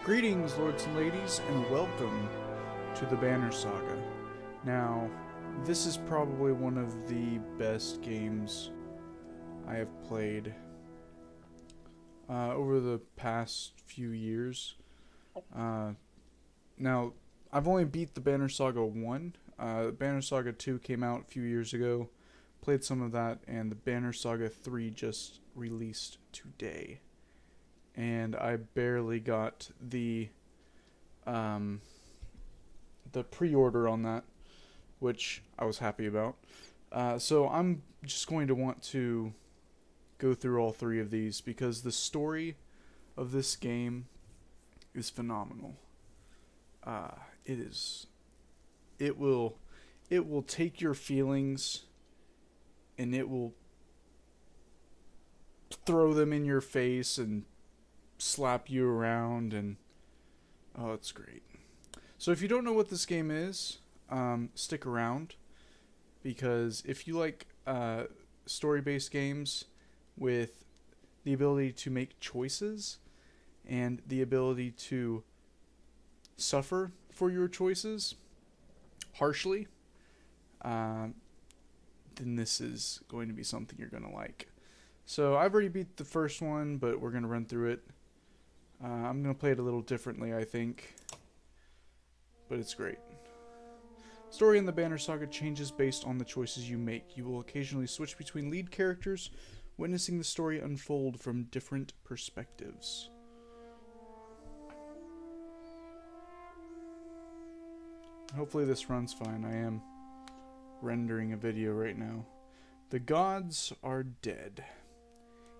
Greetings, lords and ladies, and welcome to the Banner Saga. Now, this is probably one of the best games I have played over the past few years. Now, I've only beat the Banner Saga 1. Banner Saga 2 came out a few years ago. Played some of that, and the Banner Saga 3 just released today. And I barely got the pre-order on that, which I was happy about. So I'm just going to want to go through all three of these because the story of this game is phenomenal. It will take your feelings and it will throw them in your face and slap you around, and oh, it's great. So if you don't know what this game is, stick around, because if you like story-based games with the ability to make choices and the ability to suffer for your choices harshly, then this is going to be something you're going to like. So I've already beat the first one, but we're going to run through it. I'm going to play it a little differently, I think, but it's great. Story in the Banner Saga changes based on the choices you make. You will occasionally switch between lead characters, witnessing the story unfold from different perspectives. Hopefully this runs fine. I am rendering a video right now. The gods are dead.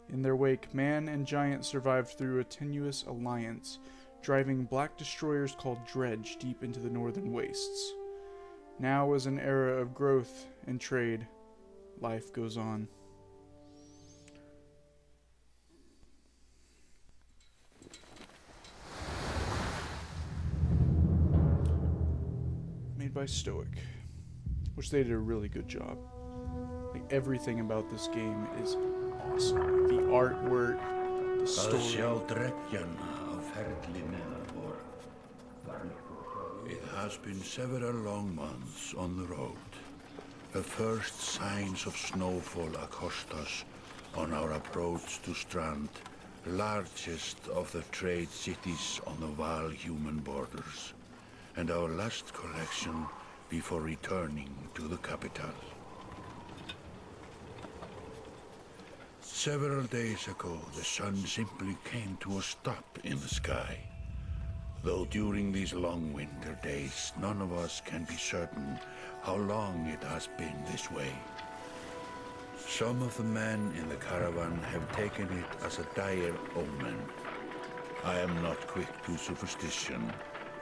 In their wake, man and giant survived through a tenuous alliance, driving black destroyers called Dredge deep into the northern wastes. Now is an era of growth and trade. Life goes on. Made by Stoic, which they did a really good job. Like, everything about this game is awesome. The artwork, the story. It has been several long months on the road. The first signs of snowfall accost us on our approach to Strand, largest of the trade cities on the Val-human borders, and our last collection before returning to the capital. Several days ago, the sun simply came to a stop in the sky. Though during these long winter days, none of us can be certain how long it has been this way. Some of the men in the caravan have taken it as a dire omen. I am not quick to superstition,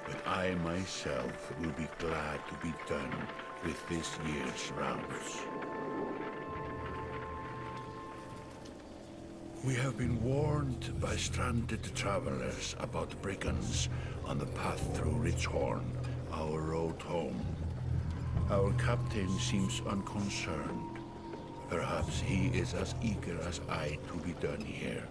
but I myself will be glad to be done with this year's rounds. We have been warned by stranded travelers about brigands on the path through Richhorn, our road home. Our captain seems unconcerned. Perhaps he is as eager as I to be done here.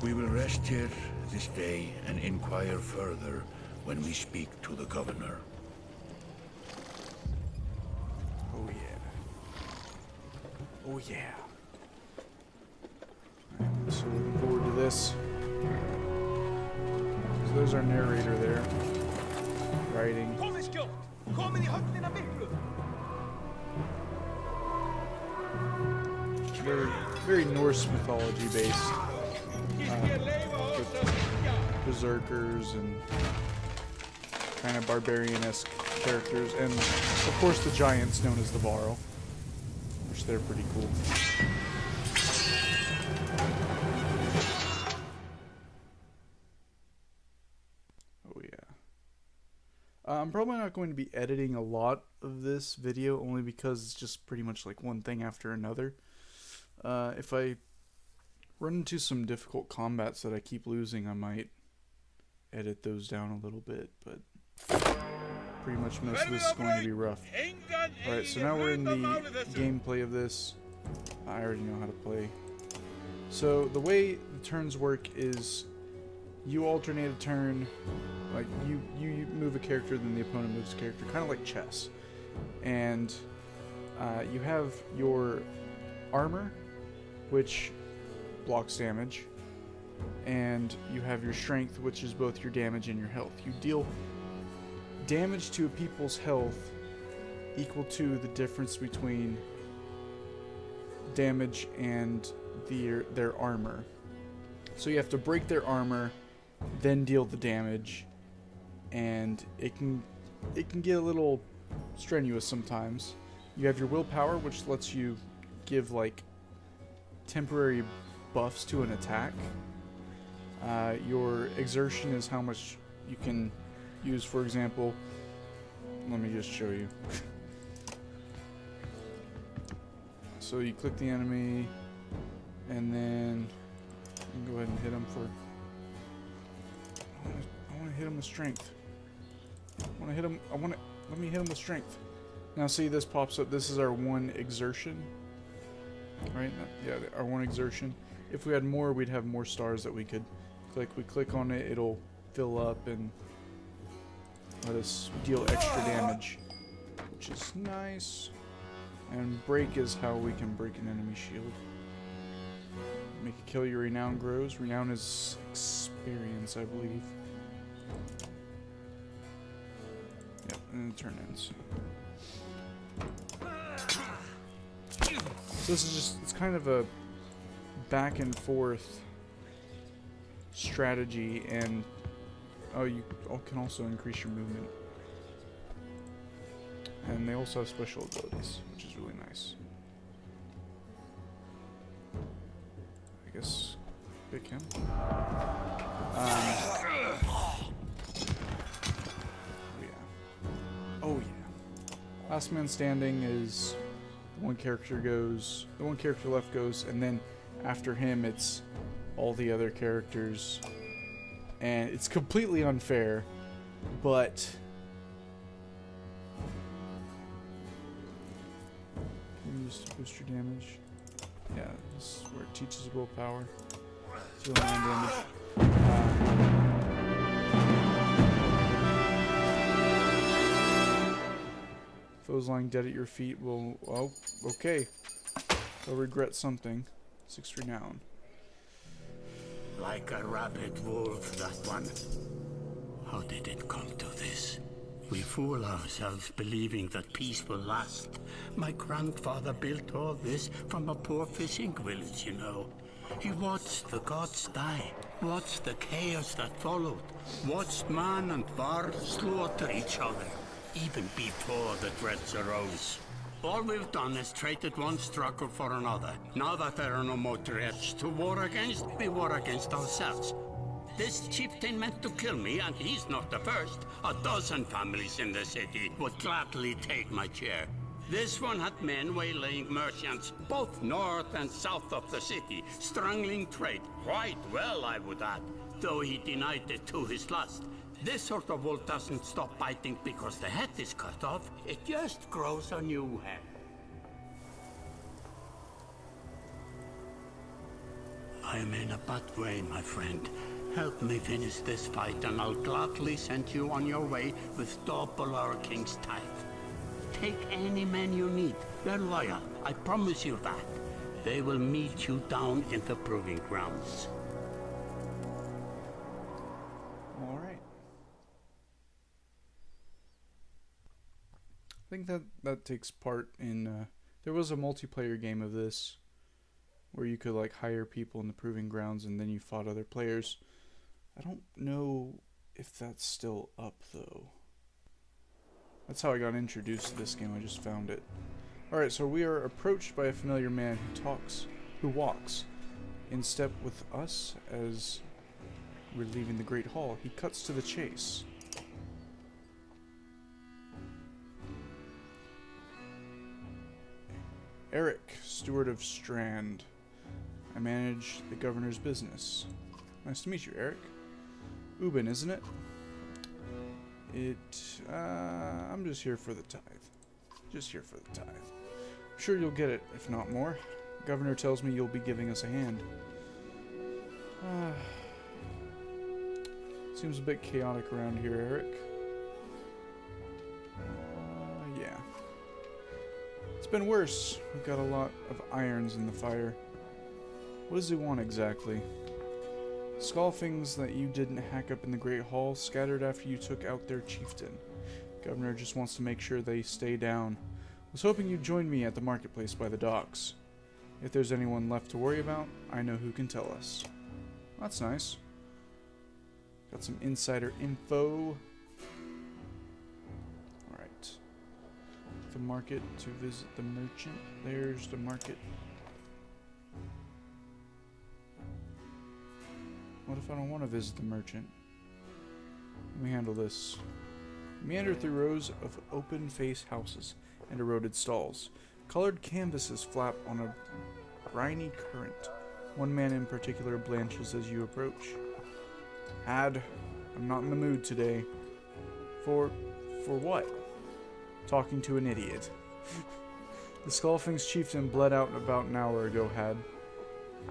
We will rest here this day and inquire further when we speak to the governor. Oh yeah. Oh yeah. I'm so looking forward to this. So there's our narrator there, writing. Very, very Norse mythology based. With berserkers and kind of barbarian-esque characters, and of course the giants known as the Varl, which they're pretty cool. I'm probably not going to be editing a lot of this video, only because it's just pretty much like one thing after another. If I run into some difficult combats that I keep losing, I might edit those down a little bit, but pretty much most of this is going to be rough. Alright, so now we're in the gameplay of this. I already know how to play. So the way the turns work is you alternate a turn. Like, you move a character, then the opponent moves a character. Kind of like chess. And you have your armor, which blocks damage. And you have your strength, which is both your damage and your health. You deal damage to people's health equal to the difference between damage and their armor. So you have to break their armor, then deal the damage, and it can get a little strenuous sometimes. You have your willpower, which lets you give like temporary buffs to an attack. Your exertion is how much you can use. For example, let me just show you. So you click the enemy, and then you can go ahead and hit him for. I want to hit him with strength. Let me hit him with strength. Now see, this pops up. This is our one exertion, right? Yeah, our one exertion. If we had more, we'd have more stars that we could click. We click on it, it'll fill up and let us deal extra damage, which is nice. And break is how we can break an enemy shield. Make a kill, your renown grows. Renown is experience, I believe. Yep, and then the turn ends. So this is just, it's kind of a back and forth strategy, and you can also increase your movement. And they also have special abilities, which is really nice. I guess pick him. Oh yeah. Last man standing is the one character left goes, and then after him it's all the other characters. And it's completely unfair, but use to boost your damage. Yeah, this is where it teaches willpower. Deal 9 damage. Foes lying dead at your feet will. Oh, okay. They'll regret something. 6 renown. Like a rabid wolf, that one. How did it come to this? We fool ourselves believing that peace will last. My grandfather built all this from a poor fishing village, you know. He watched the gods die, watched the chaos that followed, watched man and var slaughter each other, even before the dreads arose. All we've done is traded one struggle for another. Now that there are no more dreads to war against, we war against ourselves. This chieftain meant to kill me, and he's not the first. A dozen families in the city would gladly take my chair. This one had men waylaying merchants, both north and south of the city, strangling trade. Quite well, I would add, though he denied it to his lust. This sort of wolf doesn't stop biting because the head is cut off. It just grows a new head. I am in a bad way, my friend. Help me finish this fight, and I'll gladly send you on your way with double our king's tithe. Take any men you need. They're loyal, I promise you that. They will meet you down in the proving grounds. Alright. I think that takes part in, there was a multiplayer game of this, where you could like hire people in the proving grounds and then you fought other players. I don't know if that's still up though. That's how I got introduced to this game. I just found it. Alright, so we are approached by a familiar man who walks in step with us as we're leaving the Great Hall. He cuts to the chase. Eric, steward of Strand. I manage the governor's business. Nice to meet you, Eric. Ubin, isn't it? I'm just here for the tithe. Just here for the tithe. I'm sure you'll get it, if not more. Governor tells me you'll be giving us a hand. Seems a bit chaotic around here, Eric. Yeah. It's been worse. We've got a lot of irons in the fire. What does he want exactly? Scalfings that you didn't hack up in the Great Hall scattered after you took out their chieftain. Governor just wants to make sure they stay down. Was hoping you'd join me at the marketplace by the docks. If there's anyone left to worry about, I know who can tell us. That's nice. Got some insider info. Alright. The market to visit the merchant. There's the market. What if I don't want to visit the merchant? Let me handle this. Meander through rows of open-face houses and eroded stalls. Colored canvases flap on a briny current. One man in particular blanches as you approach. I'm not in the mood today. For what? Talking to an idiot. The Scalfing's chieftain bled out about an hour ago, Had.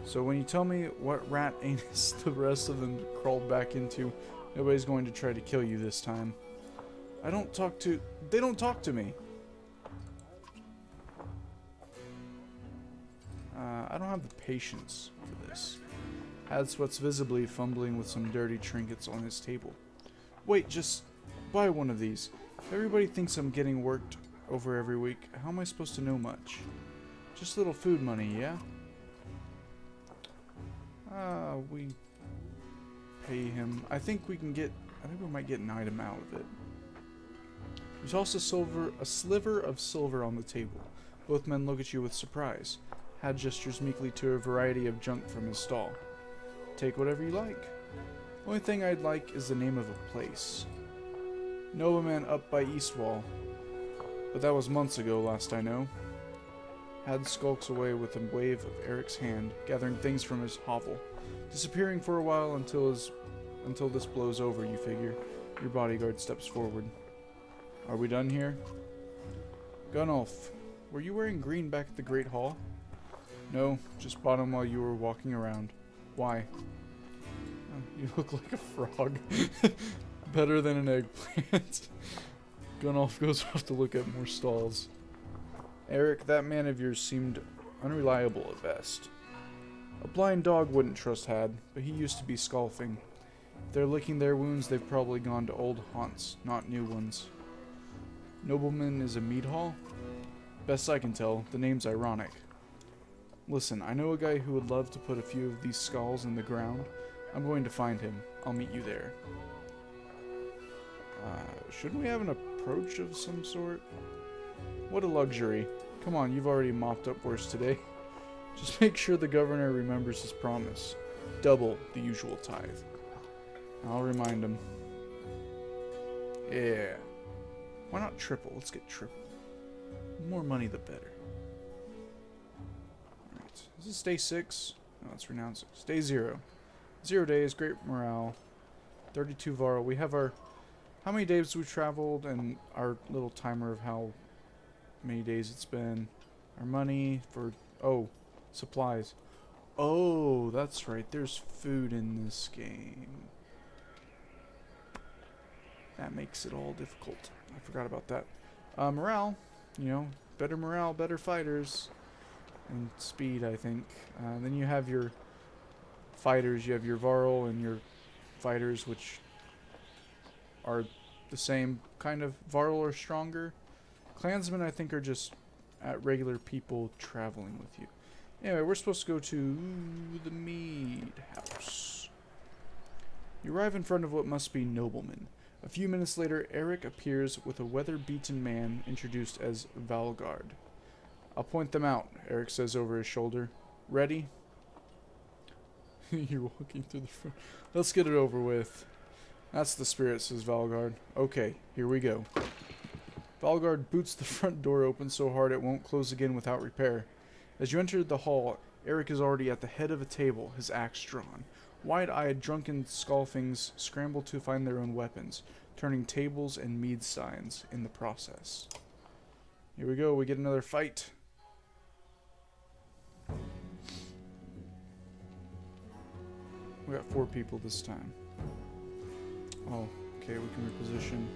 So when you tell me what rat anus the rest of them crawled back into, nobody's going to try to kill you this time. They don't talk to me. I don't have the patience for this. Had sweats visibly, fumbling with some dirty trinkets on his table. Wait, just buy one of these. Everybody thinks I'm getting worked over every week. How am I supposed to know much? Just a little food money, yeah? We pay him. I think we might get an item out of it. There's also a sliver of silver on the table. Both men look at you with surprise. Had gestures meekly to a variety of junk from his stall. Take whatever you like. Only thing I'd like is the name of a place. Nobleman up by Eastwall. But that was months ago, last I know. Had skulks away with a wave of Eric's hand, gathering things from his hovel. Disappearing for a while until this blows over, you figure. Your bodyguard steps forward. Are we done here? Gunnulf, were you wearing green back at the Great Hall? No, just bought them while you were walking around. Why? Oh, you look like a frog. Better than an eggplant. Gunnulf goes off to look at more stalls. Eric, that man of yours seemed unreliable at best. A blind dog wouldn't trust Had, but he used to be Scalfing. If they're licking their wounds, they've probably gone to old haunts, not new ones. Nobleman is a mead hall? Best I can tell, the name's ironic. Listen, I know a guy who would love to put a few of these skulls in the ground. I'm going to find him. I'll meet you there. Shouldn't we have an approach of some sort? What a luxury. Come on, you've already mopped up worse today. Just make sure the governor remembers his promise. Double the usual tithe. I'll remind him. Yeah. Why not triple? Let's get triple. The more money, the better. Alright. Is this day 6? No, let's renounce it. Day 0. 0 days, great morale. 32 Varl. We have our... How many days we've traveled and our little timer of how many days it's been. Our money for... Oh, supplies. Oh, that's right. There's food in this game. That makes it all difficult. I forgot about that. Morale. You know, better morale, better fighters. And speed, I think. Then you have your fighters. You have your Varl and your fighters, which are the same kind of. Varl or stronger. Clansmen, I think, are just regular people traveling with you. Anyway, we're supposed to go to the Mead House. You arrive in front of what must be noblemen. A few minutes later, Eric appears with a weather-beaten man introduced as Valgard. I'll point them out, Eric says over his shoulder. Ready? You're walking through the front. Let's get it over with. That's the spirit, says Valgard. Okay, here we go. Valgard boots the front door open so hard it won't close again without repair. As you enter the hall, Eric is already at the head of a table, his axe drawn. Wide-eyed, drunken Scalfings scramble to find their own weapons, turning tables and mead signs in the process. Here we go, we get another fight. We got 4 people this time. Oh, okay, we can reposition.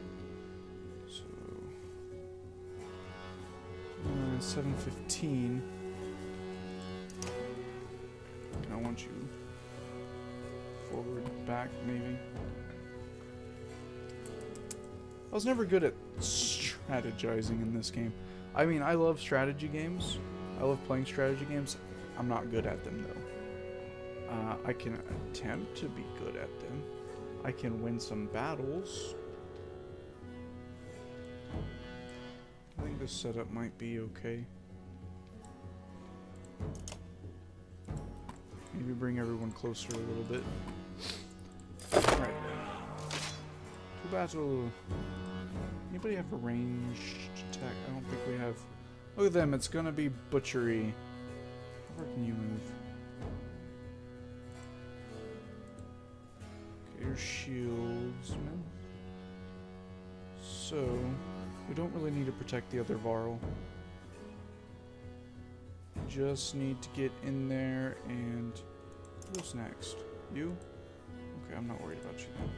So 7:15. I want you forward, back, maybe. I was never good at strategizing in this game. I mean, I love strategy games. I love playing strategy games. I'm not good at them, though. I can attempt to be good at them. I can win some battles. I think this setup might be okay. Maybe bring everyone closer a little bit. Alright. To battle. Anybody have a ranged attack? I don't think we have. Look at them, it's gonna be butchery. How far can you move? Okay, your shields, man. So, we don't really need to protect the other Varl. Just need to get in there and... Who's next? You? Okay, I'm not worried about you then.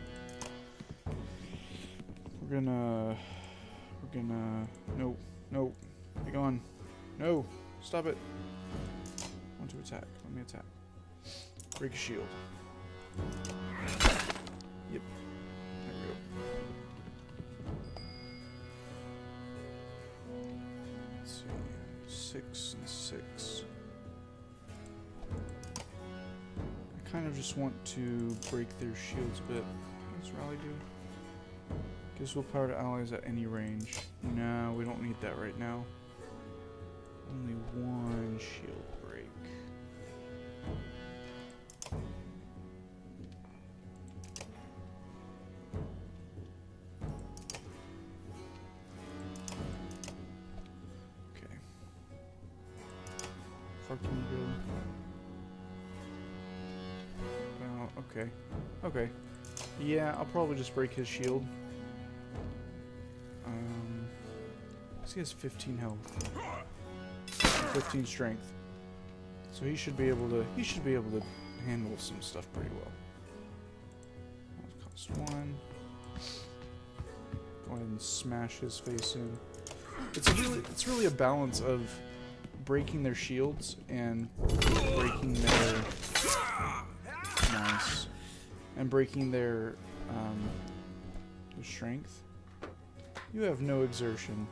We're gonna... No. Be gone. No. Stop it. I want to attack. Let me attack. Break a shield. Yep. There we go. Let's see. 6 and 6. I kind of just want to break their shields a bit. What does rally do? Gives willpower to allies at any range. No, we don't need that right now. Only one shield break. Okay. Far can you go? Oh, okay. Okay. Yeah, I'll probably just break his shield. He has 15 health. 15 strength. So he should be able to handle some stuff pretty well. That cost 1. Go ahead and smash his face in. It's really a balance of breaking their shields and breaking their nice. And breaking their strength. You have no exertion.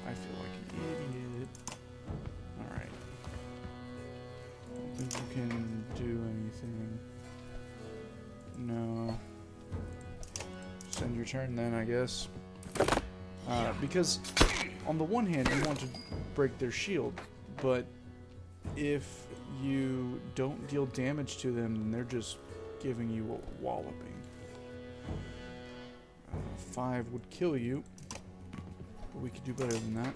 I feel like an idiot. Alright. Don't think you can do anything. No. Just end your turn then, I guess. Because on the one hand, you want to break their shield, but if you don't deal damage to them, then they're just giving you a walloping. 5 would kill you, but we could do better than that.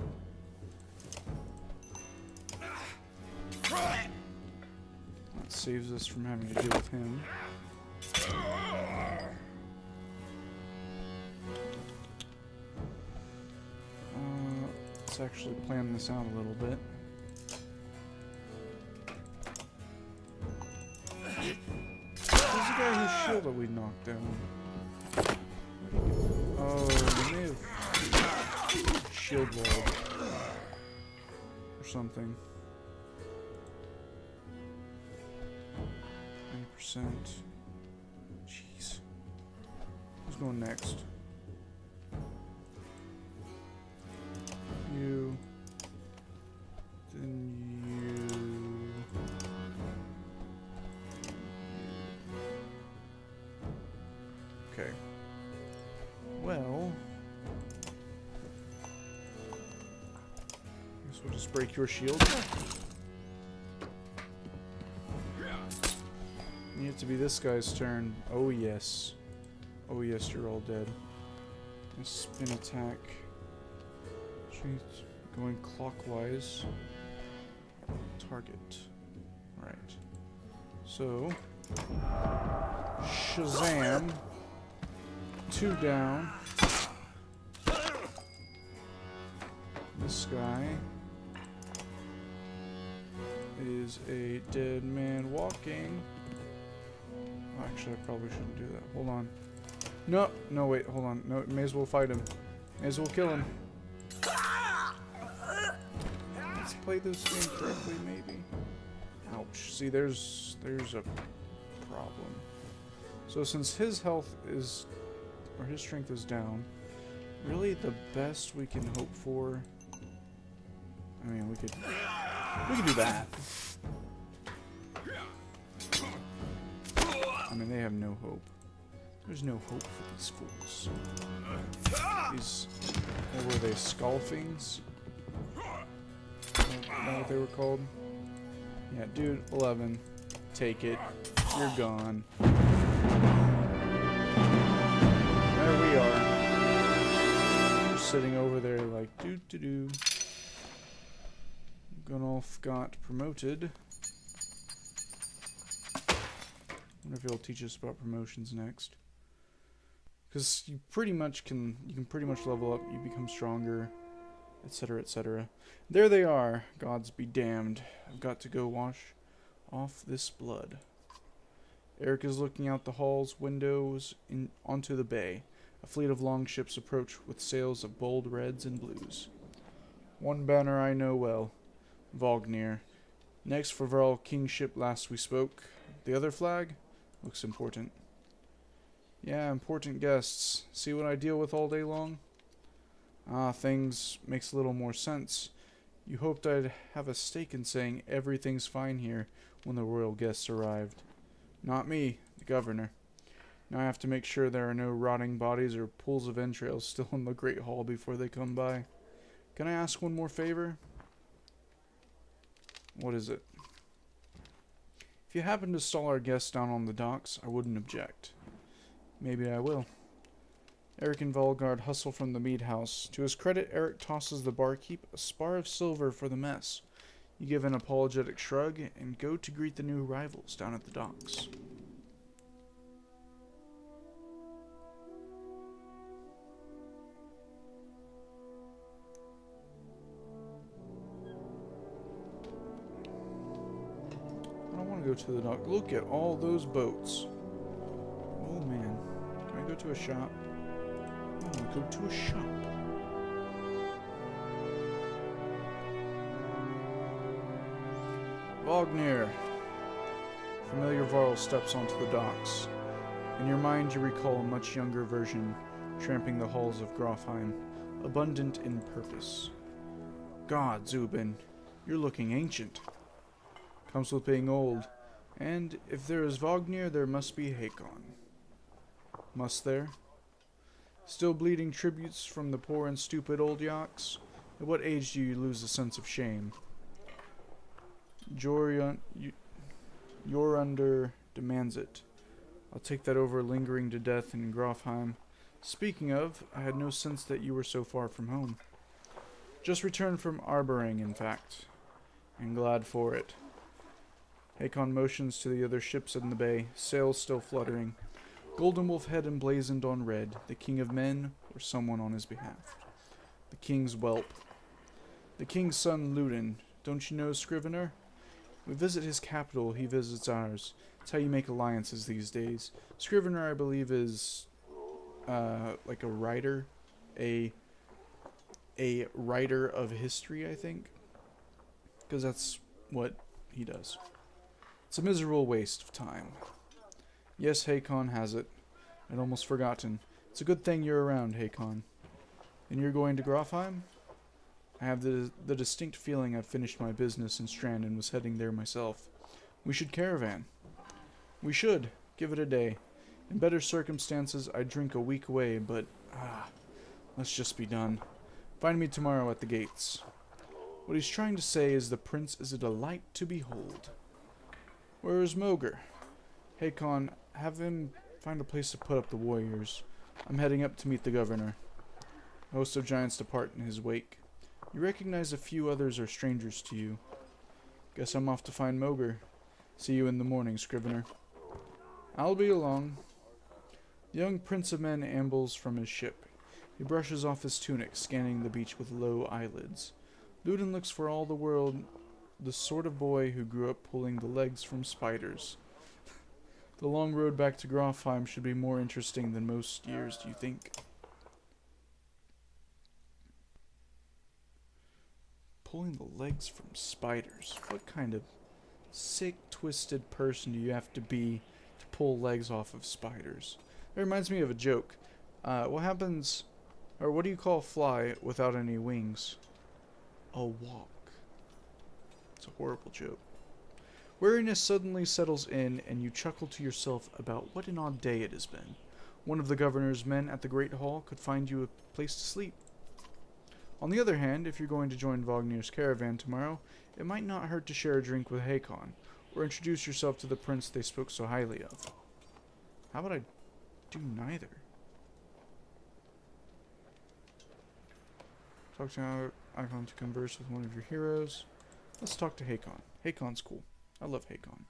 That saves us from having to deal with him. Let's actually plan this out a little bit. Who's the guy whose shield that we knocked down? Oh, they may have shield walled or something. 90%. Jeez. Who's going next? You. Then you. Okay. Well, I guess we'll just break your shield. Need it to be this guy's turn. Oh yes. Oh yes, you're all dead. A spin attack. Going clockwise. Target. Right. So Shazam. 2 down. This guy is a dead man walking. Actually, I probably shouldn't do that. Hold on. No, no, wait, hold on. No, may as well fight him. May as well kill him. Let's play this game correctly, maybe. Ouch. See, there's a problem. So since his health is, or his strength is down, really the best we can hope for, I mean, we could do that. I mean, they have no hope. There's no hope for these fools. These, what were they, Skullfings? Is that what they were called? Yeah, dude, 11. Take it. You're gone. There we are. Just sitting over there like, doo-doo-doo. Gunolf got promoted. I wonder if he'll teach us about promotions next. Because you can pretty much level up, you become stronger, etc., etc. There they are. Gods be damned. I've got to go wash off this blood. Eric is looking out the hall's windows onto the bay. A fleet of longships approach with sails of bold reds and blues. One banner I know well. Vognir. Next for Varl kingship last we spoke. The other flag? Looks important. Yeah, important guests. See what I deal with all day long? Ah, things makes a little more sense. You hoped I'd have a stake in saying everything's fine here when the royal guests arrived. Not me, the governor. Now I have to make sure there are no rotting bodies or pools of entrails still in the Great Hall before they come by. Can I ask one more favor? What is it? If you happen to stall our guests down on the docks, I wouldn't object. Maybe I will. Eric and Volgard hustle from the mead house. To his credit, Eric tosses the barkeep a spar of silver for the mess. You give an apologetic shrug and go to greet the new arrivals down at the docks. I don't want to go to the dock. Look at all those boats. Oh man. Can I go to a shop? I want to go to a shop. Vognir. Familiar Varl steps onto the docks. In your mind you recall a much younger version tramping the halls of Grofheim, abundant in purpose. God, Zubin, you're looking ancient. Comes with being old, and if there is Vognir, there must be Hakon. Must there? Still bleeding tributes from the poor and stupid old yaks? At what age do you lose the sense of shame? Yorunder demands it. I'll take that over lingering to death in Grofheim. Speaking of, I had no sense that you were so far from home. Just returned from Arborang, in fact. And glad for it. Hakon motions to the other ships in the bay, sails still fluttering. Golden Wolf head emblazoned on red, the king of men, or someone on his behalf. The king's whelp. The king's son, Ludin. Don't you know Scrivener? We visit his capital, he visits ours. It's how you make alliances these days. Scrivener, I believe, is like a writer. A writer of history, I think. Because that's what he does. It's a miserable waste of time. Yes, Hakon has it. I'd almost forgotten. It's a good thing you're around, Hakon. And you're going to Grofheim? I have the distinct feeling I've finished my business in Strand and was heading there myself. We should caravan. We should. Give it a day. In better circumstances, I'd drink a week away, but, let's just be done. Find me tomorrow at the gates. What he's trying to say is the prince is a delight to behold. Where is Moger? Hakon, have him find a place to put up the warriors. I'm heading up to meet the governor. A host of giants depart in his wake. You recognize a few others are strangers to you. Guess I'm off to find Moger. See you in the morning, Scrivener. I'll be along. The young prince of men ambles from his ship. He brushes off his tunic, scanning the beach with low eyelids. Ludin looks for all the world the sort of boy who grew up pulling the legs from spiders. The long road back to Grofheim should be more interesting than most years, do you think? Pulling the legs from spiders. What kind of sick, twisted person do you have to be to pull legs off of spiders? It reminds me of a joke. What happens, or what do you call a fly without any wings? A walk. It's a horrible joke. Weariness suddenly settles in, and you chuckle to yourself about what an odd day it has been. One of the governor's men at the Great Hall could find you a place to sleep. On the other hand, if you're going to join Vognir's caravan tomorrow, it might not hurt to share a drink with Hakon, or introduce yourself to the prince they spoke so highly of. How about I do neither? Talk to Hakon to converse with one of your heroes. Let's talk to Hakon. Hakon's cool. I love Hakon.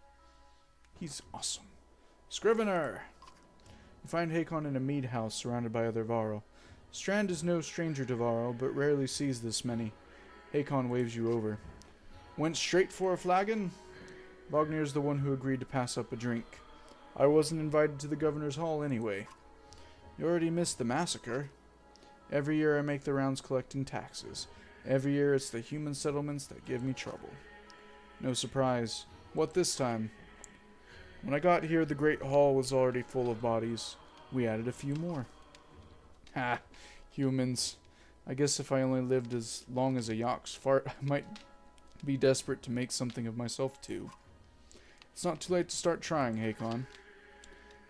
He's awesome. Scrivener! You find Hakon in a mead house surrounded by other Varl. Strand is no stranger to Varl, but rarely sees this many. Hakon waves you over. Went straight for a flagon? Vognir's the one who agreed to pass up a drink. I wasn't invited to the governor's hall anyway. You already missed the massacre. Every year I make the rounds collecting taxes. Every year it's the human settlements that give me trouble. No surprise. What this time? When I got here, the Great Hall was already full of bodies. We added a few more. Ha! Humans. I guess if I only lived as long as a Yawk's fart, I might be desperate to make something of myself too. It's not too late to start trying, Hakon.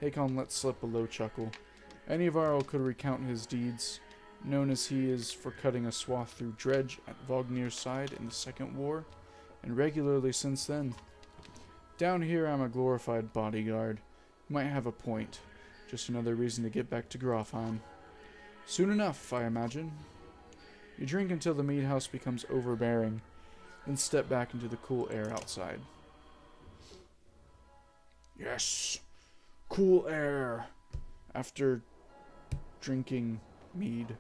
Hakon let slip a low chuckle. Any Varl could recount his deeds, known as he is for cutting a swath through Dredge at Vognir's side in the Second War, and regularly since then. Down here I'm a glorified bodyguard. You might have a point. Just another reason to get back to Grofheim. Soon enough, I imagine. You drink until the mead house becomes overbearing, then step back into the cool air outside. Yes! Cool air! After drinking mead.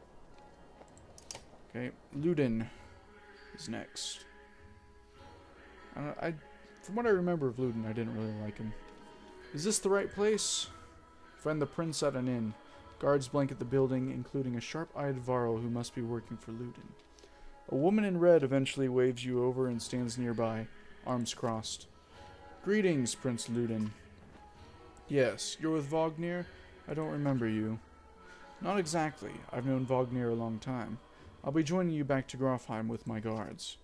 Okay, Ludin is next. From what I remember of Ludin, I didn't really like him. Is this the right place? Find the prince at an inn. Guards blanket the building, including a sharp-eyed Varl who must be working for Ludin. A woman in red eventually waves you over and stands nearby, arms crossed. Greetings, Prince Ludin. Yes, you're with Vognir? I don't remember you. Not exactly. I've known Vognir a long time. I'll be joining you back to Grofheim with my guards.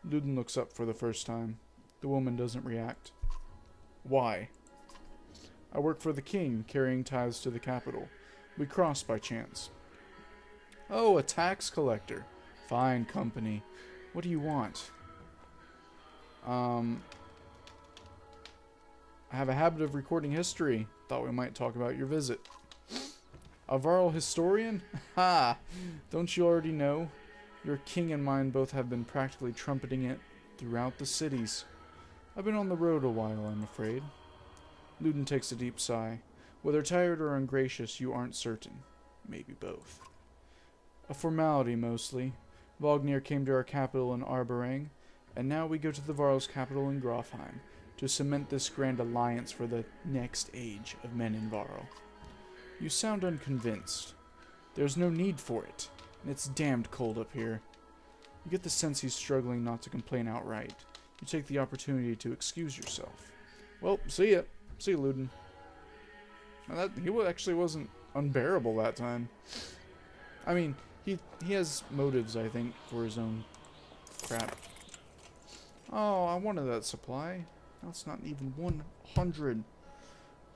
Ludin looks up for the first time. The woman doesn't react. Why? I work for the king, carrying tithes to the capital. We crossed by chance. Oh, a tax collector. Fine company. What do you want? I have a habit of recording history. Thought we might talk about your visit. A Varl historian? Ha! Don't you already know? Your king and mine both have been practically trumpeting it throughout the cities. I've been on the road a while, I'm afraid. Ludin takes a deep sigh. Whether tired or ungracious, you aren't certain. Maybe both. A formality, mostly. Vognir came to our capital in Arborang, and now we go to the Varl's capital in Grofheim to cement this grand alliance for the next age of men in Varl. You sound unconvinced. There's no need for it, and it's damned cold up here. You get the sense he's struggling not to complain outright. You take the opportunity to excuse yourself. Well, see ya. See you, Ludin. Now he actually wasn't unbearable that time. I mean, he has motives, I think, for his own crap. Oh, I wanted that supply. That's not even 100.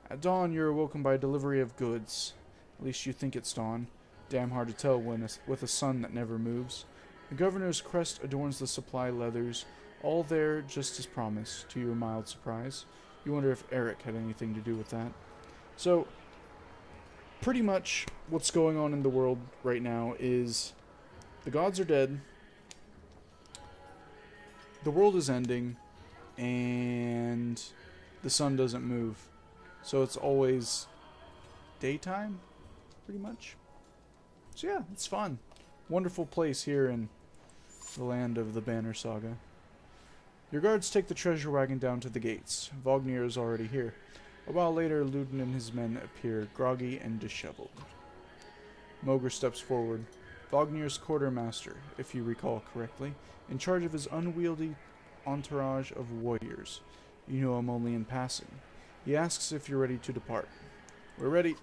At dawn, you're awoken by a delivery of goods. At least you think it's dawn. Damn hard to tell with a sun that never moves. The governor's crest adorns the supply leathers, all there just as promised, to your mild surprise. You wonder if Eric had anything to do with that. So, pretty much what's going on in the world right now is the gods are dead, the world is ending, and the sun doesn't move. So it's always daytime, pretty much. So yeah, it's fun. Wonderful place here in the land of the Banner Saga. Your guards take the treasure wagon down to the gates. Vognir is already here. A while later, Ludin and his men appear, groggy and disheveled. Mogr steps forward. Vognir's quartermaster, if you recall correctly, in charge of his unwieldy entourage of warriors. You know him only in passing. He asks if you're ready to depart. We're ready.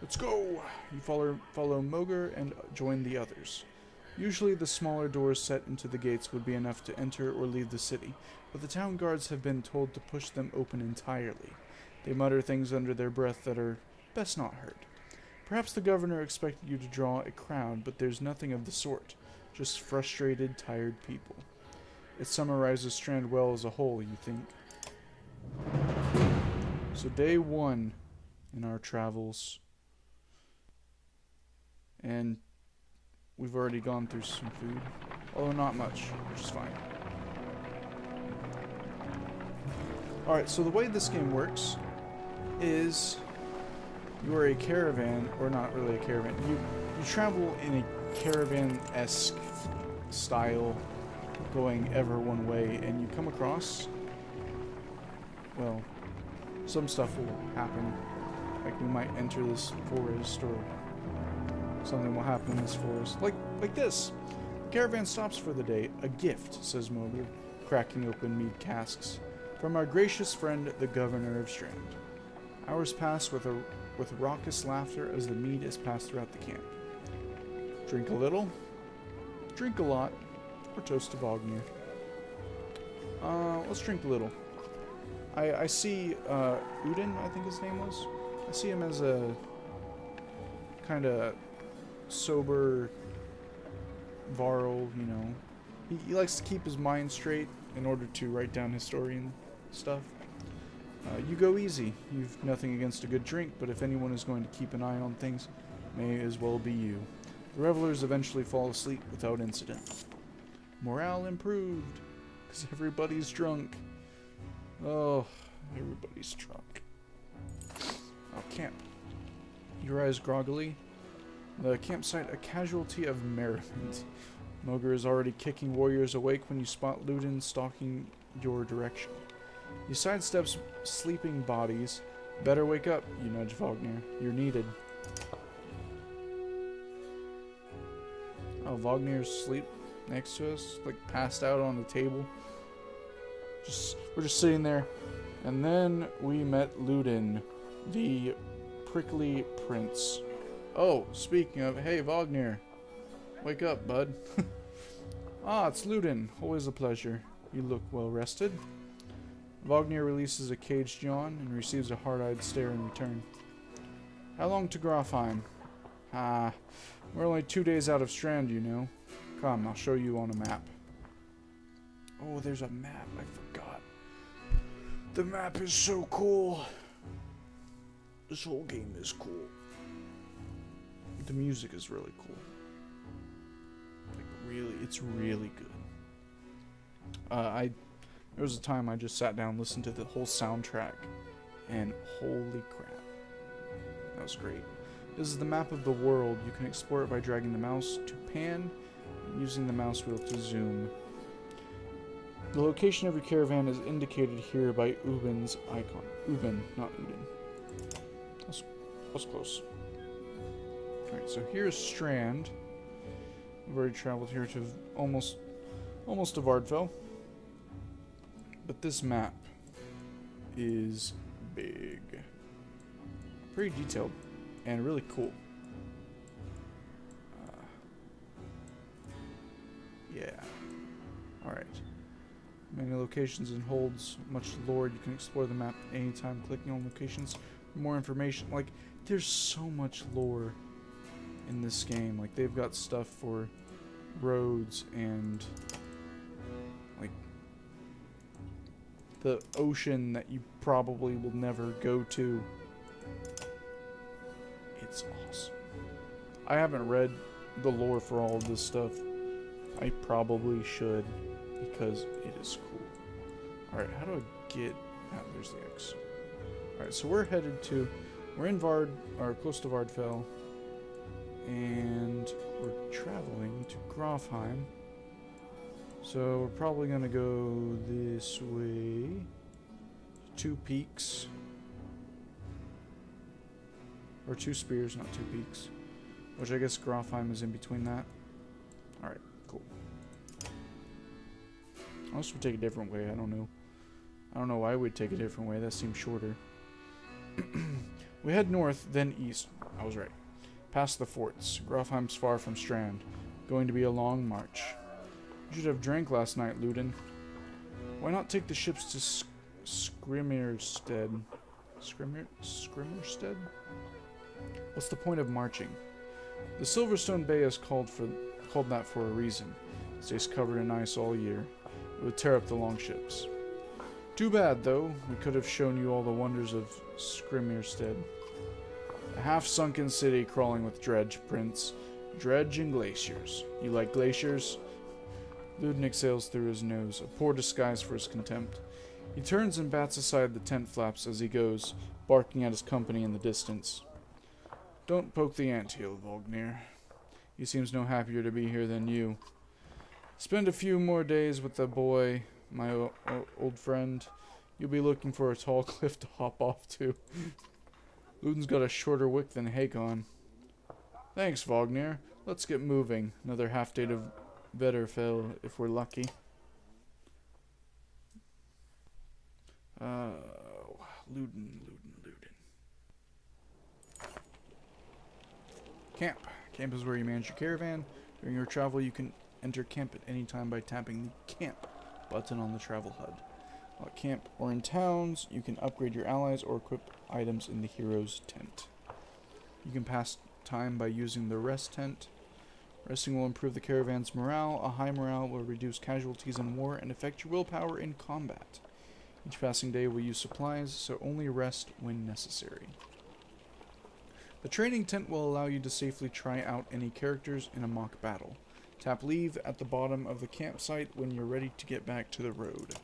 Let's go! You follow Mogr and join the others. Usually the smaller doors set into the gates would be enough to enter or leave the city, but the town guards have been told to push them open entirely. They mutter things under their breath that are best not heard. Perhaps the governor expected you to draw a crowd, but there's nothing of the sort. Just frustrated, tired people. It summarizes Strand well as a whole, you think? So day 1 in our travels. And we've already gone through some food. Although not much, which is fine. Alright, so the way this game works is you are a caravan, or not really a caravan. You travel in a caravan-esque style, going ever one way, and you come across, well, some stuff will happen. Like we might enter this forest, or something will happen in this forest. Like this. The caravan stops for the day. A gift, says Mogr, cracking open mead casks. From our gracious friend, the governor of Strand. Hours pass with raucous laughter as the mead is passed throughout the camp. Drink a little, drink a lot, or toast to Vognir. Let's drink a little. I see Ludin, I think his name was. I see him as a kind of sober Varl, you know. He likes to keep his mind straight in order to write down historian stuff. You go easy. You've nothing against a good drink, but if anyone is going to keep an eye on things, may as well be you. The revelers eventually fall asleep without incident. Morale improved, because everybody's drunk. Oh, everybody's drunk. Oh, camp. You rise groggily. The campsite a casualty of merriment. Mogr is already kicking warriors awake when you spot Ludin stalking your direction. He sidesteps sleeping bodies. Better wake up, you nudge Vognir. You're needed. Oh, Vognir's asleep next to us, like passed out on the table. We're just sitting there. And then we met Ludin, the prickly prince. Oh, speaking of, hey Vognir. Wake up, bud. Ah, it's Ludin. Always a pleasure. You look well rested. Vognir releases a caged yawn and receives a hard-eyed stare in return. How long to Grofheim? Ah, we're only 2 days out of Strand, you know. Come, I'll show you on a map. Oh, there's a map. I forgot. The map is so cool. This whole game is cool. The music is really cool. Like, really, it's really good. There was a time I just sat down and listened to the whole soundtrack, and holy crap. That was great. This is the map of the world. You can explore it by dragging the mouse to pan and using the mouse wheel to zoom. The location of your caravan is indicated here by Ubin's icon. Ubin, not Udin. That's close. Alright, so here's Strand. We've already traveled here to almost to Vardfell. But this map is big. Pretty detailed and really cool. Yeah. Alright. Many locations and holds much lore. You can explore the map anytime clicking on locations for more information. Like, there's so much lore in this game. Like, they've got stuff for roads and like the ocean that you probably will never go to. It's awesome. I haven't read the lore for all of this stuff. I probably should, because it is cool. Alright, how do I get... Ah, there's the X. Alright, so we're in close to Vardfell, and we're traveling to Grofheim. So we're probably going to go this way. 2 peaks. Or 2 spears, not 2 peaks. Which I guess Grofheim is in between that. Alright, cool. Unless we take a different way, I don't know. I don't know why we'd take a different way, that seems shorter. We head north, then east. I was right. Past the forts. Grofheim's far from Strand. Going to be a long march. You should have drank last night, Ludin. Why not take the ships to Skrimmerstead? Skrimmerstead? What's the point of marching? The Silverstone Bay is called that for a reason. It stays covered in ice all year. It would tear up the longships. Too bad, though. We could have shown you all the wonders of Skrimmerstead. A half-sunken city crawling with dredge, Prince. Dredge and glaciers. You like glaciers? Ludin exhales through his nose, a poor disguise for his contempt. He turns and bats aside the tent flaps as he goes, barking at his company in the distance. Don't poke the anthill, Vognir. He seems no happier to be here than you. Spend a few more days with the boy, my old friend. You'll be looking for a tall cliff to hop off to. Ludin's got a shorter wick than Hakon. Thanks, Vognir. Let's get moving. Another half day to Vetterfell, if we're lucky. Ludin. Camp. Camp is where you manage your caravan. During your travel, you can enter camp at any time by tapping the Camp button on the travel HUD. While at camp or in towns, you can upgrade your allies or equip items in the hero's tent. You can pass time by using the rest tent. Resting will improve the caravan's morale. A high morale will reduce casualties in war and affect your willpower in combat. Each passing day will use supplies, so only rest when necessary. The training tent will allow you to safely try out any characters in a mock battle. Tap leave at the bottom of the campsite when you're ready to get back to the road.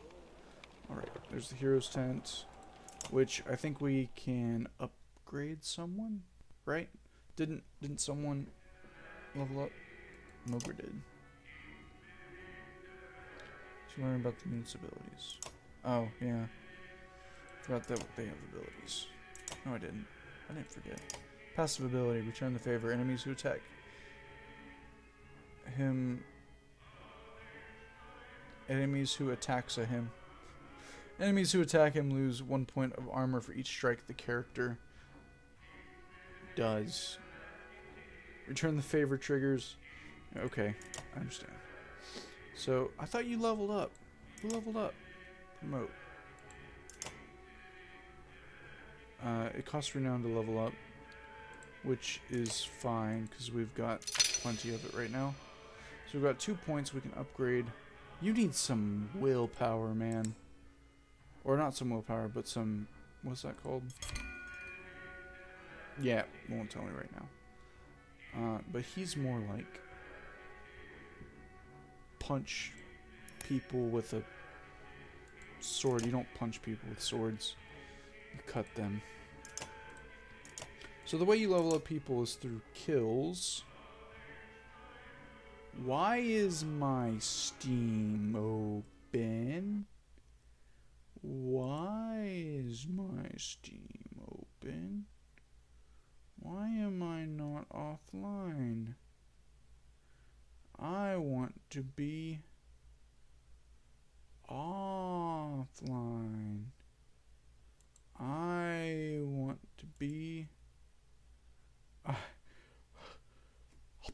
Alright, there's the hero's tent, which I think we can upgrade someone, right? Didn't someone level up? Mogre did. To learn about the mute's abilities. Oh, yeah. Forgot that they have abilities. No, I didn't. I didn't forget. Passive ability, return the favor. Enemies who attack him. Enemies who attacks a him. Enemies who attack him lose 1 point of armor for each strike the character does. Return the favor triggers. Okay, I understand. So, I thought you leveled up. Who leveled up? Promote. It costs renown to level up, which is fine because we've got plenty of it right now. So we've got 2 points we can upgrade. You need some willpower, man. Or not some willpower, but some... What's that called? Yeah, it won't tell me right now. But he's more like... punch people with a sword. You don't punch people with swords. You cut them. So the way you level up people is through kills. Why is my Steam open? Why is my Steam open? Why am I not offline? I want to be offline. I want to be... I'll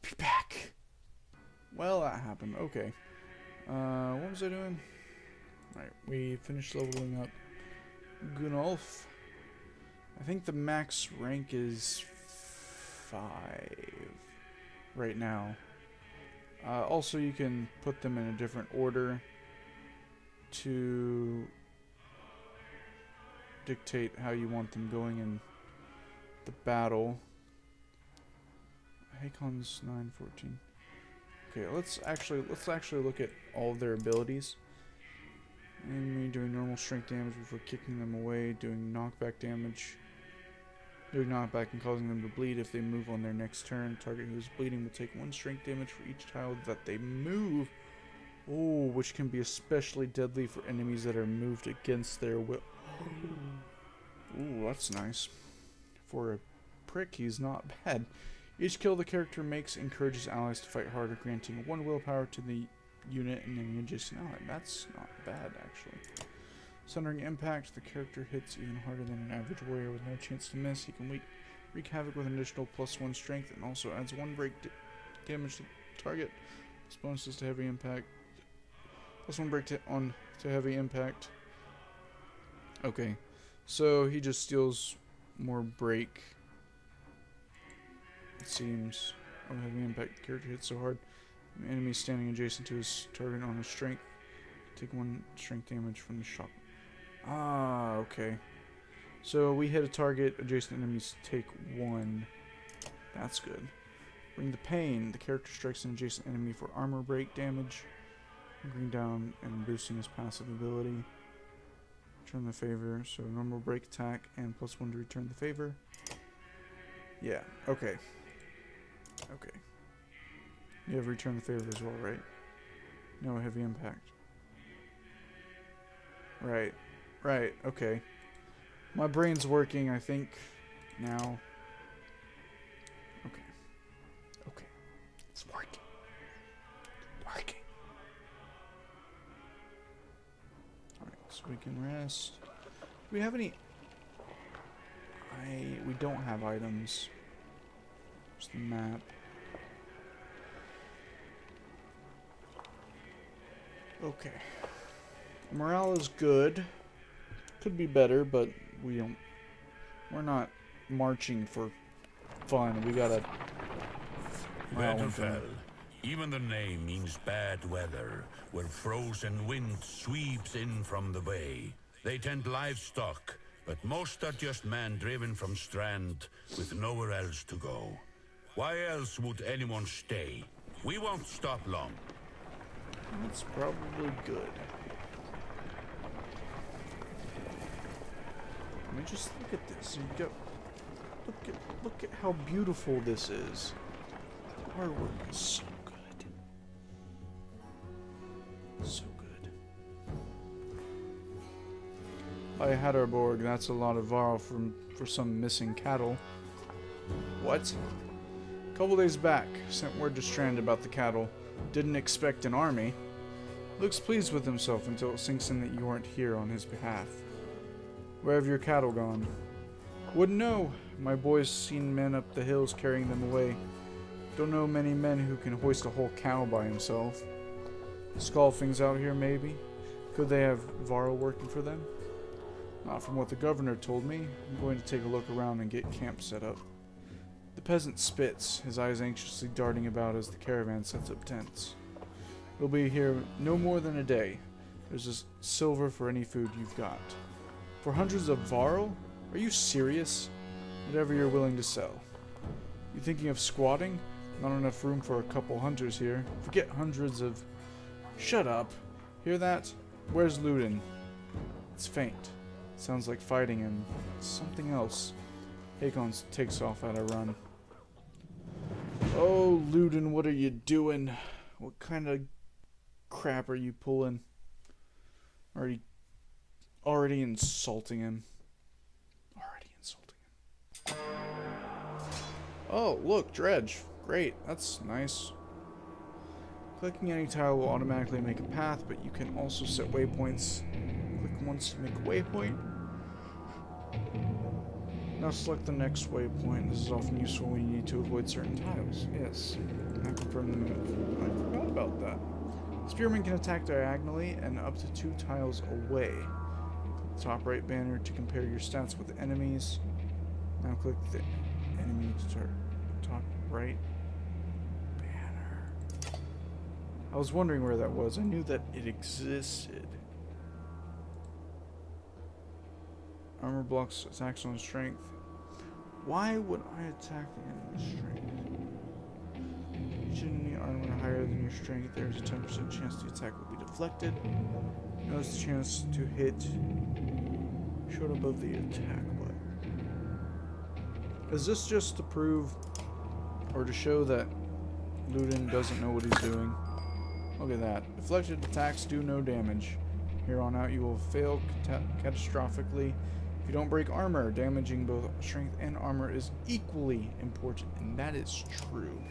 be back. Well, that happened. Okay. What was I doing? Alright, we finished leveling up Gunnulf. I think the max rank is 5 right now. Also, you can put them in a different order to dictate how you want them going in the battle. Hakon's 914. Okay, let's actually look at all of their abilities. Enemy doing normal strength damage before kicking them away, doing knockback damage. Doing knockback and causing them to bleed if they move on their next turn. Target who is bleeding will take 1 strength damage for each tile that they move. Oh, which can be especially deadly for enemies that are moved against their will. Ooh, that's nice. For a prick, he's not bad. Each kill the character makes encourages allies to fight harder, granting 1 willpower to the unit and any adjacent ally. That's not bad, actually. Sundering impact, the character hits even harder than an average warrior with no chance to miss. He can wreak havoc with an additional +1 strength and also adds 1 break damage to the target. Plus bonuses to heavy impact. +1 break to heavy impact. Okay, so he just steals more break. It seems. Oh, heavy impact. The character hits so hard. An enemy standing adjacent to his target on his strength. Take 1 strength damage from the shock. Ah, okay. So we hit a target, adjacent enemies take 1. That's good. Bring the pain. The character strikes an adjacent enemy for armor break damage. Bring down and boosting his passive ability. Return the favor. So normal break attack and +1 to return the favor. Yeah, okay. Okay. You have return the favor as well, right? No, heavy impact. Right. Right, okay. My brain's working, I think, now. Okay. Okay. It's working. Working. Alright, so we can rest. Do we have any... We don't have items. There's the map. Okay. Morale is good. Could be better, but we're not marching for fun. We gotta... Winterfell. Even the name means bad weather, where frozen wind sweeps in from the bay. They tend livestock, but most are just men driven from Strand with nowhere else to go. Why else would anyone stay? We won't stop long. That's probably good. I mean, just look at this. You go. Look at how beautiful this is. The artwork is so good. So good. By Hatterborg, that's a lot of Varl for some missing cattle. What? A couple days back, sent word to Strand about the cattle. Didn't expect an army. Looks pleased with himself until it sinks in that you aren't here on his behalf. Where have your cattle gone? Wouldn't know. My boy's seen men up the hills carrying them away. Don't know many men who can hoist a whole cow by himself. Scalfings out here, maybe? Could they have Varl working for them? Not from what the governor told me. I'm going to take a look around and get camp set up. The peasant spits, his eyes anxiously darting about as the caravan sets up tents. We'll be here no more than a day. There's just silver for any food you've got. For hundreds of Varl? Are you serious? Whatever you're willing to sell. You thinking of squatting? Not enough room for a couple hunters here. Forget hundreds of... Shut up. Hear that? Where's Ludin? It's faint. Sounds like fighting and something else. Hakon takes off at a run. Oh, Ludin, what are you doing? What kind of crap are you pulling? Already insulting him. Oh, look, dredge. Great, that's nice. Clicking any tile will automatically make a path, but you can also set waypoints. Click once to make a waypoint. Now select the next waypoint. This is often useful when you need to avoid certain tiles. Yes, I confirm the move. I forgot about that. Spearmen can attack diagonally and up to 2 tiles away. Click the top right banner to compare your stats with enemies. Now click the enemy to top right banner. I was wondering where that was. I knew that it existed. Armor blocks attacks on strength. Why would I attack the enemy's strength? Each enemy armor higher than your strength, there is a 10% chance the attack will be deflected. Notice the chance to hit showed above the attack button. Is this just to prove or to show that Ludin doesn't know what he's doing? Look at that. Deflected attacks do no damage. Here on out you will fail catastrophically If you don't break armor, damaging both strength and armor is equally important, and that is true.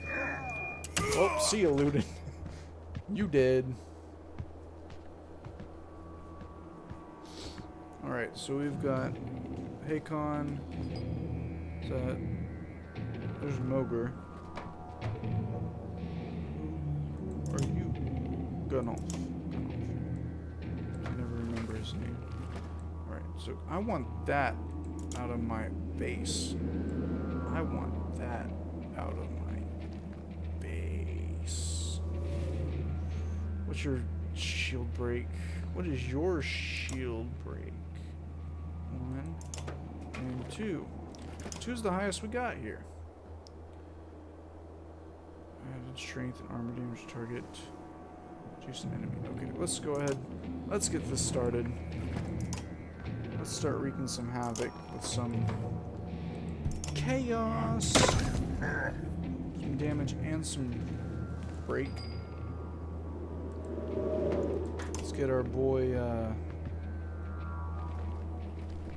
Oh, see ya, Ludin. You did. Alright, so we've got Hakon. There's Mogr. Who are you? Gunnulf. I never remember his name. Alright, so I want that out of my base. I want that out of my base. What's your shield break? What is your shield break? 1 and 2. 2's the highest we got here. Added strength and armor damage to target. Adjacent enemy. Okay, let's go ahead. Let's get this started. Let's start wreaking some havoc with some chaos. Some damage and some break. Let's get our boy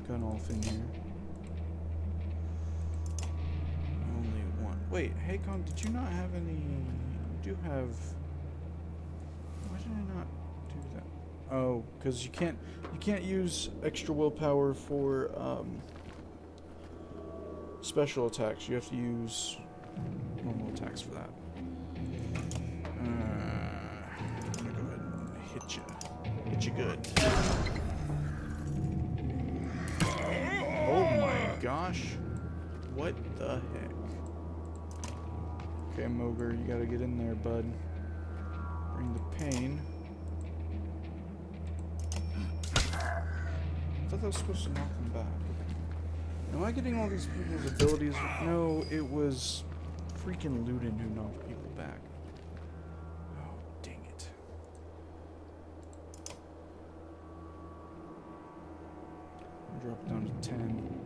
Gunnulf in here. Only one. Wait, Hakon, did you not have any? You do have. Why did I not do that? Oh, because you can't use extra willpower for special attacks. You have to use normal attacks for that. I'm gonna go ahead and hit you good. Oh my gosh. What the heck? Okay, Mogr, you gotta get in there, bud. Bring the pain. I thought that was supposed to knock them back. Am I getting all these people's abilities? No, it was freaking Ludin who knocked people back. Oh, dang it. Drop it down to 10.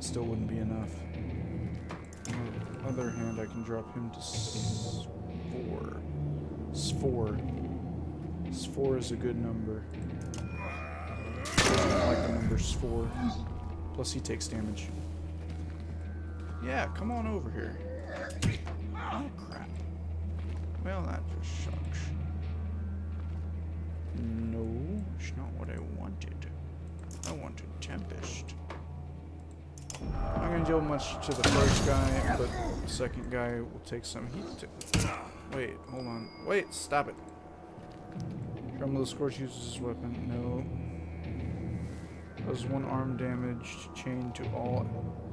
Still wouldn't be enough. On the other hand, I can drop him to 4. 4. 4 is a good number. I like the number 4. Plus he takes damage. Yeah, come on over here. Oh crap. Well, that just sucks. No, it's not what I wanted. I wanted Tempest. I'm not gonna deal much to the first guy, but the second guy will take some heat. Wait, hold on. Wait, stop it. Tremble the Scorch uses his weapon. No. Does 1 arm damage chain to all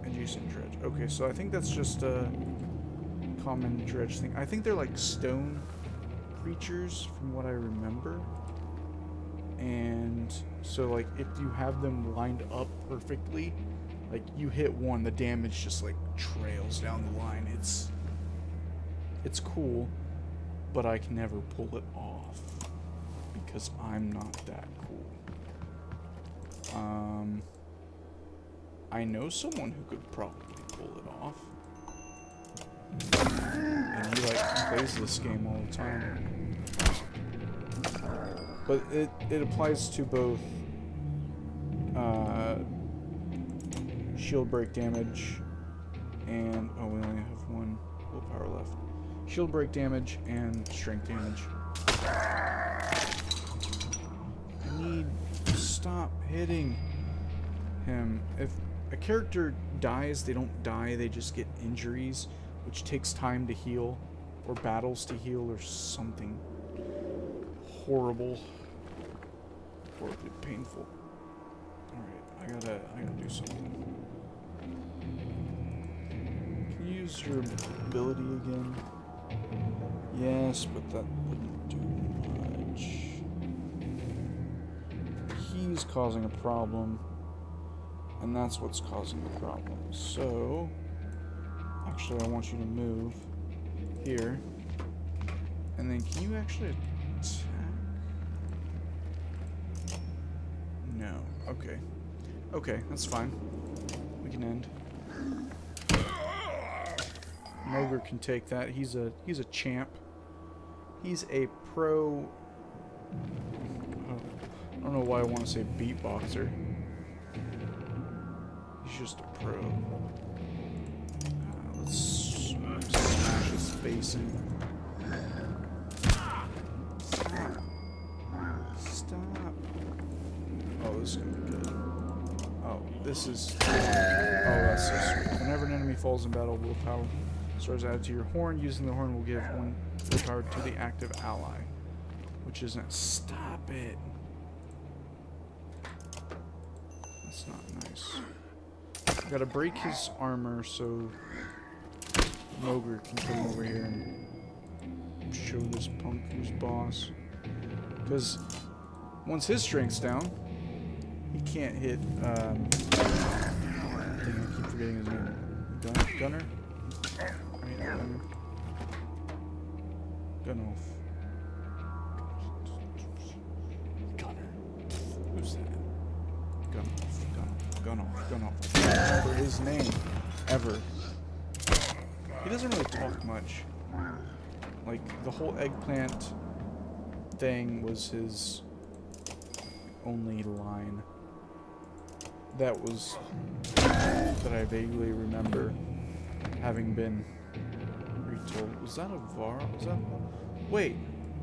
adjacent dredge. Okay, so I think that's just a common dredge thing. I think they're like stone creatures from what I remember. And so like if you have them lined up perfectly, like you hit one, the damage just like trails down the line. It's cool, but I can never pull it off because I'm not that cool. I know someone who could probably pull it off. And he like plays this game all the time. But it applies to both shield break damage and we only have 1 willpower left. Shield break damage and strength damage. I need to stop hitting him. If a character dies, they don't die, they just get injuries, which takes time to heal, or battles to heal, or something horrible. Horribly painful. Alright, I gotta do something. Can you use your ability again? Yes, but that wouldn't do much. He's causing a problem, and that's what's causing the problem. So, actually I want you to move here, and then can you actually attack? No. Okay. Okay, that's fine. We can end. Mogr can take that. He's a champ. He's a pro. I don't know why I want to say beatboxer. just a pro. Let's smash his face in. Stop. Oh, this is gonna be good. Oh, this is... Oh, that's so sweet. Whenever an enemy falls in battle, willpower stars added to your horn. Using the horn will give 1 willpower to the active ally. Which isn't... Stop it. That's not nice. I gotta break his armor so Mogre can come over here and show this punk who's boss. Because once his strength's down, he can't hit, I keep forgetting his name. Gunner? Right, Gunner. Gunoff. Gunner. Who's that? Gunoff. I don't remember his name. Ever. He doesn't really talk much. Like, the whole eggplant thing was his only line. That I vaguely remember having been retold. Was that a Varl? Was that... Wait,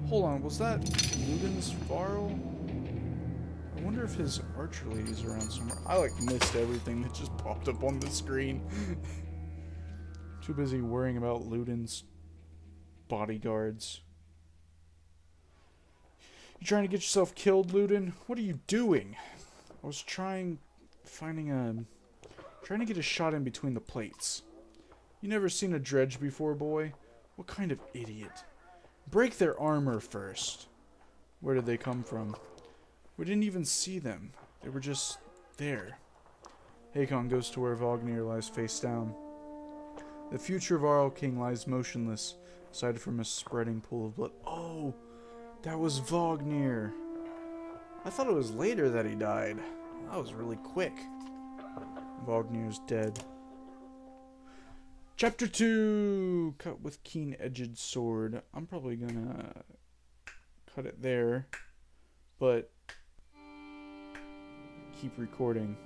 hold on. Was that Ludin's Varl? I wonder if his archer lady's around somewhere. I, like, missed everything that just popped up on the screen. Too busy worrying about Ludin's bodyguards. You trying to get yourself killed, Ludin? What are you doing? I was trying to get a shot in between the plates. You never seen a dredge before, boy? What kind of idiot? Break their armor first. Where did they come from? We didn't even see them. They were just there. Hakon goes to where Vognir lies face down. The future Varl King lies motionless, aside from a spreading pool of blood. Oh, that was Vognir. I thought it was later that he died. That was really quick. Vognir's dead. Chapter 2! Cut with keen-edged sword. I'm probably gonna cut it there, but keep recording.